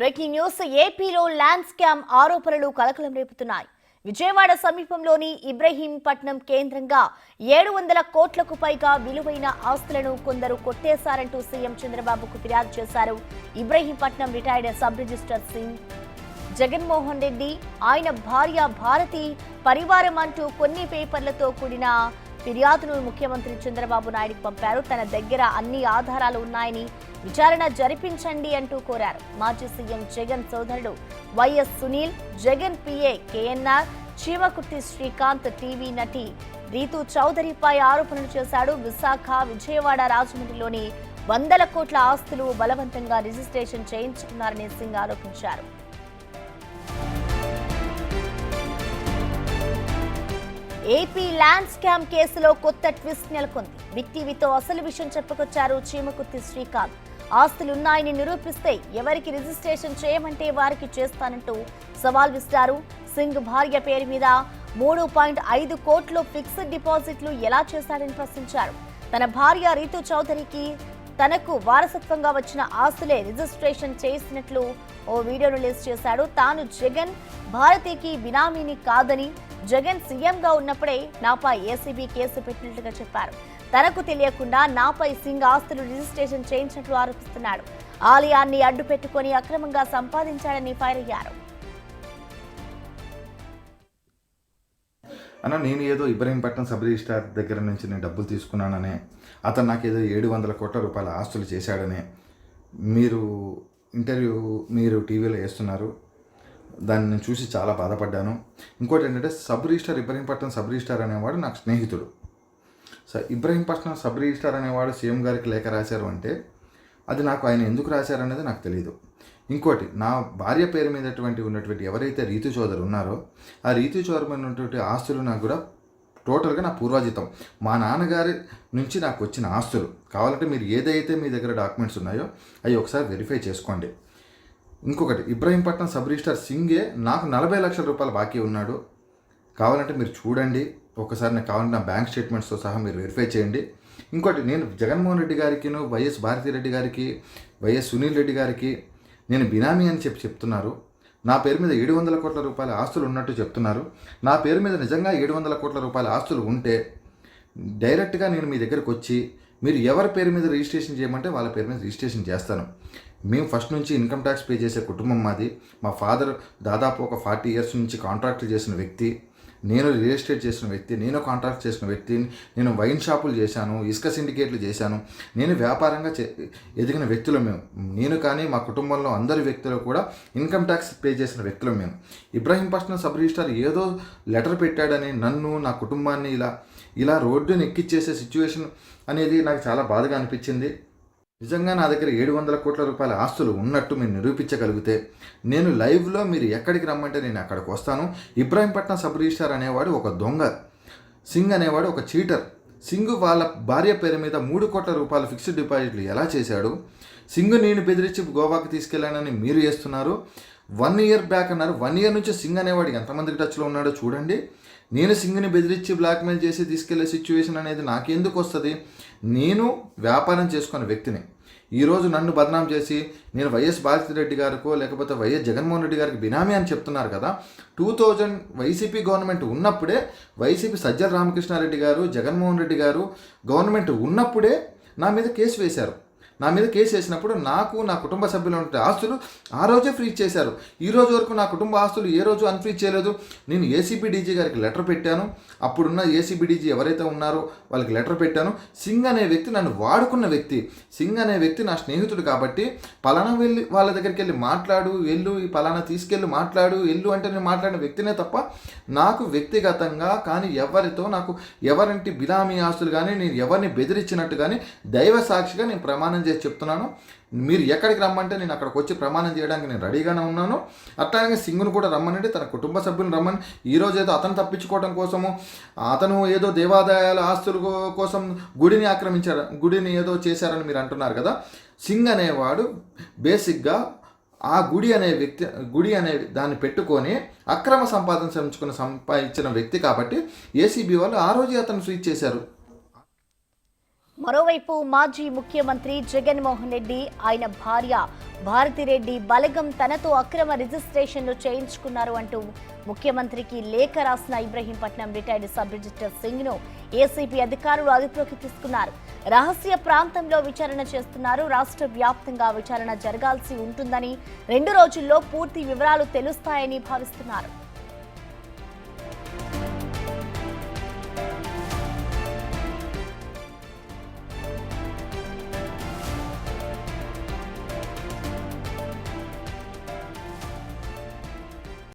Breaking news. ఏపీలో land scam ఆరోపణలు కలకలం రేపుతున్నాయి. విజయవాడ సమీపంలోని ఇబ్రహీంపట్నం కేంద్రంగా 700 కోట్లకు పైగా విలువైన ఆస్తులను కొందరు కొట్టేశారంటూ సీఎం చంద్రబాబుకు ఫిర్యాదు చేశారు. Ibrahimpatnam retired sub register Singh Jaganmohan Reddy, ఆయన భార్య భారతి పరివారం అంటూ కొన్ని పేపర్లతో కూడిన ఫిర్యాదును ముఖ్యమంత్రి చంద్రబాబు నాయుడుకు పంపారు. తన దగ్గర అన్ని ఆధారాలు ఉన్నాయని విచారణ జరిపించండి అంటూ కోరారు. మాజీ సీఎం జగన్ సోదరుడు YS Sunil, Jagan PA KNR, Cheemakurthi Srikanth TV నటి రీతూ చౌదరిపై ఆరోపణలు చేశాడు. విశాఖ, విజయవాడ, రాజమండ్రిలోని 100 కోట్ల ఆస్తులు బలవంతంగా రిజిస్ట్రేషన్ చేయించుకున్నారని సింగ్ ఆరోపించారు. ఏపీ ల్యాండ్ స్కామ్ కేసులో కొత్త ట్విస్ట్ నెలకొంది. బిగ్ టీవీతో అసలు విషయం చెప్పుకొచ్చారు చీమకుర్తి శ్రీకాంత్. ఆస్తులున్నాయని నిరూపిస్తే ఎవరికి రిజిస్ట్రేషన్ చేయమంటే వారికి చేస్తానంటూ సవాల్ విసిరారు. సింగ్ భార్య పేరు మీద 3.5 కోట్లు ఫిక్స్డ్ డిపాజిట్లు ఎలా చేశాడని ప్రశ్నించారు. తన భార్య రీతూ చౌదరికి తనకు వారసత్వంగా వచ్చిన ఆస్తులే రిజిస్ట్రేషన్ చేసినట్లు ఓ వీడియోను రిలీజ్ చేశాడు. తాను జగన్ భారతికి బినామీని కాదని, జగన్ సీఎంగా ఉన్నప్పుడే నాపై ఏసీబీ కేసు పెట్టినట్లుగా చెప్పారు. తనకు తెలియకుండా నాపై సింగ్ ఆస్తులు రిజిస్ట్రేషన్ చేయించినట్లు ఆరోపిస్తున్నాడు. ఆలయాన్ని అడ్డు పెట్టుకుని అక్రమంగా సంపాదించాడని ఫైర్ అయ్యారు. అన్న, నేను ఏదో ఇబ్రహీంపట్నం సబ్ రిజిస్ట్రార్ దగ్గర నుంచి నేను డబ్బులు తీసుకున్నాననే, అతను నాకేదో 700 కోట్ల రూపాయల ఆస్తులు చేశాడనే మీరు టీవీలో వేస్తున్నారు. దాన్ని నేను చూసి చాలా బాధపడ్డాను. ఇంకోటి ఏంటంటే, sub registrar Ibrahimpatnam sub registrar అనేవాడు నాకు స్నేహితుడు. ఇబ్రహీంపట్నం సబ్ రిజిస్ట్రార్ అనేవాడు సీఎం గారికి లేఖ రాశారు అంటే అది నాకు ఆయన ఎందుకు రాశారనేది నాకు తెలియదు. ఇంకోటి, నా భార్య పేరు మీద ఉన్నటువంటి ఎవరైతే రీతూ చౌదరి ఉన్నారో ఆ రీతూ చౌదరి మీద ఉన్నటువంటి ఆస్తులు నాకు కూడా టోటల్గా నా పూర్వాజితం, మా నాన్నగారి నుంచి నాకు వచ్చిన ఆస్తులు. కావాలంటే మీరు ఏదైతే మీ దగ్గర డాక్యుమెంట్స్ ఉన్నాయో అవి ఒకసారి వెరిఫై చేసుకోండి. ఇంకొకటి, ఇబ్రహీంపట్నం సబ్ రిజిస్ట్రార్ సింగే నాకు 40 లక్షల రూపాయలు బాకీ ఉన్నాడు. కావాలంటే మీరు చూడండి ఒకసారి, నాకు కావాలంటే నా బ్యాంక్ స్టేట్మెంట్స్తో సహా మీరు వెరిఫై చేయండి. ఇంకోటి, నేను జగన్మోహన్ రెడ్డి గారికి, వైఎస్ భారతిరెడ్డి గారికి, వైఎస్ సునీల్ రెడ్డి గారికి నేను బినామీ అని చెప్తున్నారు. నా పేరు మీద 700 కోట్ల రూపాయల ఆస్తులు ఉన్నట్టు చెప్తున్నారు. నా పేరు మీద నిజంగా 700 కోట్ల రూపాయల ఆస్తులు ఉంటే డైరెక్ట్గా నేను మీ దగ్గరకు వచ్చి మీరు ఎవరి పేరు మీద రిజిస్ట్రేషన్ చేయమంటే వాళ్ళ పేరు మీద రిజిస్ట్రేషన్ చేస్తాను. మేము ఫస్ట్ నుంచి ఇన్కమ్ ట్యాక్స్ పే చేసే కుటుంబం మాది. మా ఫాదర్ దాదాపు ఒక 40 ఇయర్స్ నుంచి కాంట్రాక్ట్ చేసిన వ్యక్తి, నేను రియల్ ఎస్టేట్ చేసిన వ్యక్తి, నేను కాంట్రాక్ట్ చేసిన వ్యక్తి, నేను వైన్ షాపులు చేశాను, ఇసుక సిండికేట్లు చేశాను. నేను వ్యాపారంగా ఎదిగిన వ్యక్తులు మేము. నేను కానీ మా కుటుంబంలో అందరి వ్యక్తులు కూడా ఇన్కమ్ ట్యాక్స్ పే చేసిన వ్యక్తులు మేము. ఇబ్రహీంపట్నం సబ్ రిజిస్ట్రార్ ఏదో లెటర్ పెట్టాడని నన్ను, నా కుటుంబాన్ని ఇలా రోడ్డుని ఎక్కిచ్చేసే సిచ్యువేషన్ అనేది నాకు చాలా బాధగా అనిపించింది. నిజంగా నా దగ్గర 700 కోట్ల రూపాయల ఆస్తులు ఉన్నట్టు మీరు నిరూపించగలిగితే నేను లైవ్లో మీరు ఎక్కడికి రమ్మంటే నేను అక్కడికి వస్తాను. ఇబ్రహీంపట్నం సబ్ రిజిస్ట్రార్ అనేవాడు ఒక దొంగ, సింగ్ అనేవాడు ఒక చీటర్. సింగ్ వాళ్ళ భార్య పేరు మీద 3 కోట్ల రూపాయల ఫిక్స్డ్ డిపాజిట్లు ఎలా చేశాడు? సింగ్ నేను బెదిరించి గోవాకి తీసుకెళ్ళానని మీరు చేస్తున్నారు. 1 ఇయర్ బ్యాక్ అన్నారు. 1 ఇయర్ నుంచి సింగ్ అనేవాడు ఎంతమందికి టచ్లో ఉన్నాడో చూడండి. నేను సింగ్ని బెదిరించి బ్లాక్మెయిల్ చేసి తీసుకెళ్లే సిచ్యువేషన్ అనేది నాకెందుకు వస్తుంది? నేను వ్యాపారం చేసుకునే వ్యక్తిని. ఈరోజు నన్ను బదనాం చేసి నేను వైఎస్ భారతిరెడ్డి గారికో లేకపోతే వైఎస్ జగన్మోహన్ రెడ్డి గారికి బినామీ అని చెప్తున్నారు కదా. 2000 వైసీపీ గవర్నమెంట్ ఉన్నప్పుడే, వైసీపీ సజ్జల రామకృష్ణారెడ్డి గారు, జగన్మోహన్ రెడ్డి గారు గవర్నమెంట్ ఉన్నప్పుడే నా మీద కేసు వేశారు. నా మీద కేసు వేసినప్పుడు నాకు, నా కుటుంబ సభ్యులు ఉంటే ఆస్తులు ఆ రోజే ఫ్రీజ్ చేశారు. ఈ రోజు వరకు నా కుటుంబ ఆస్తులు ఏ రోజు అన్ఫ్రీజ్ చేయలేదు. నేను ఏసీబీ డీజీ గారికి లెటర్ పెట్టాను. అప్పుడున్న ఏసీబీ డీజీ ఎవరైతే ఉన్నారో వాళ్ళకి లెటర్ పెట్టాను. సింగ్ అనే వ్యక్తి నన్ను వాడుకున్న వ్యక్తి. సింగ్ అనే వ్యక్తి నా స్నేహితుడు కాబట్టి పలానా వెళ్ళి వాళ్ళ దగ్గరికి వెళ్ళి మాట్లాడు, వెళ్ళు, ఈ పలానా తీసుకెళ్ళి మాట్లాడు, వెళ్ళు అంటే నేను మాట్లాడిన వ్యక్తినే తప్ప నాకు వ్యక్తిగతంగా కానీ ఎవరితో నాకు ఎవరింటి బినామీ ఆస్తులు కానీ నేను ఎవరిని బెదిరించినట్టు కానీ దైవ సాక్షిగా నేను ప్రమాణం చేసి చెప్తున్నాను. మీరు ఎక్కడికి రమ్మంటే నేను అక్కడికి వచ్చి ప్రమాణం చేయడానికి నేను రెడీగానే ఉన్నాను. అట్లాగే సింగ్ను కూడా రమ్మనండి, తన కుటుంబ సభ్యులను రమ్మని. ఈరోజు ఏదో అతను తప్పించుకోవడం కోసము, అతను ఏదో దేవాదాయాల ఆస్తుల కోసం గుడిని ఆక్రమించారు, గుడిని ఏదో చేశారని మీరు అంటున్నారు కదా. సింగ్ అనేవాడు బేసిక్గా ఆ గుడి అనే దాన్ని పెట్టుకొని అక్రమ సంపాదించిన వ్యక్తి కాబట్టి ఏసీబీ వాళ్ళు ఆ రోజే అతను స్విచ్ చేశారు. మరోవైపు మాజీ ముఖ్యమంత్రి జగన్మోహన్ రెడ్డి ఆయన భార్య భారతిరెడ్డి బలగం తనతో అక్రమ రిజిస్ట్రేషన్లు చేయించుకున్నారు అంటూ ముఖ్యమంత్రికి లేఖ రాసిన Ibrahimpatnam retired sub register Singh ను ఏసీబీ అధికారులు అదుపులోకి తీసుకున్నారు. రహస్య ప్రాంతంలో విచారణ చేస్తున్నారు. రాష్ట్ర వ్యాప్తంగా విచారణ జరగాల్సి ఉంటుందని 2 రోజుల్లో పూర్తి వివరాలు తెలుస్తాయని భావిస్తున్నారు.